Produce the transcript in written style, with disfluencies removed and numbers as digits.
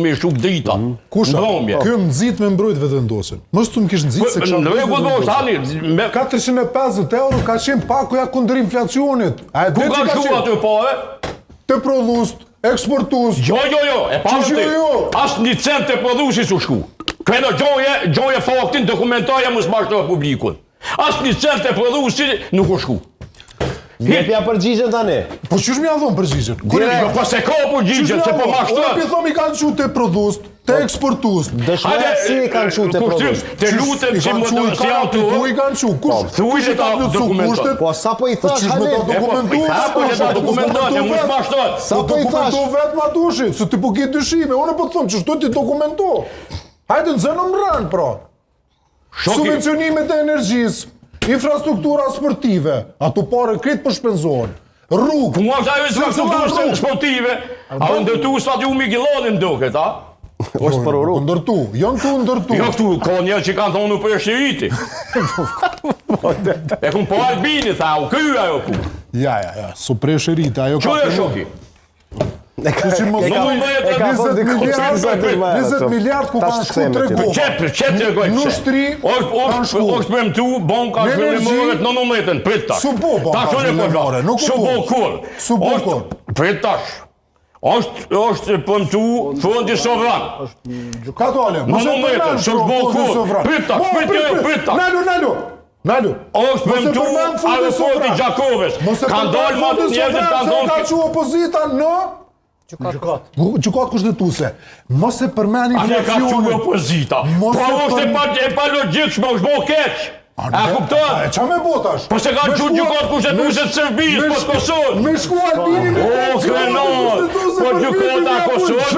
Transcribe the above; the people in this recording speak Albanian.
me shuk drita. Kusha? Kjo më nxit me mbrojt vetëvendosin. Mos tu më kish nxit se kisha. Në rregull do tani me 450 euro ka qenë pakuja kundër inflacionit. A e ku ka shkuar aty po, Te prodhust, eksportus. Jo, e pa ti. As një cent te prodhuesi su shku. Këno gjoje faktin dokumentoja mos marrë publikun. As një cent te prodhuesi nuk u shku. Jepja përgjigjen tani. Po çush më ia dhon përgjigjen? Po se ka përgjigjen, se po mashtroj. Po thomi kanë çu te prodhust, te eksportus. Dëshmoja si kanë çu te prodhust. Te lutem si më do të janë tu i kanë çu. Kush? Thuaj se ta dokumenton. Po sa po i thash tani? Po dokumenton, mos mashtroj. Sa po i thash? Do vetë ma dushi, se ti po ke dyshime. Unë po të them ç'është ti dokumento. Hajde nxënë mbrën pra. Subvencionimet e energjisë. Infrastruktura sportive, ato pare kretë për shpenzohen. Rrugë. Ku nga ajo infrastruktura sportive, a ndërtu stadiumi Gjillanin duket, a? Është për rrugë. Ndërtu, janë tu ndërtu. Jo këtu, ka njerë që kanë thonë për shiriti. E kun po Albini, tha, u kry ajo ku. Ja, su pre shiriti, ajo ka... Që e shoki? 20 miliard ku kanë shku tre koha. Qep të regoj. Nushtri kanë shku. Oshtë përmtu, banka zhvillimore të 19-ën, prit tash. Su bo banka zhvillimore, nuk u bo. Su bo kur. Prit tash. Oshtë përmtu fondi sovran. Ka dole, mos e përmen fondi sovran. Prit tash. Nalu. Oshtë përmtu aeroporti Gjakoves. Kanë dalë ma të njerëzit kanë Se ka që opozita në... Gjukat kushtetuese. Mos e përmen inflacionin. A ne ka që opozita. Po është e pa logjikshme, është bo keq. A kupton? Qa me botash? Po se ka që gjukat kushtetuese të Serbisë, po të Kosovës. Me shku Albini me O, krenar. Po gjukat a Kosovës.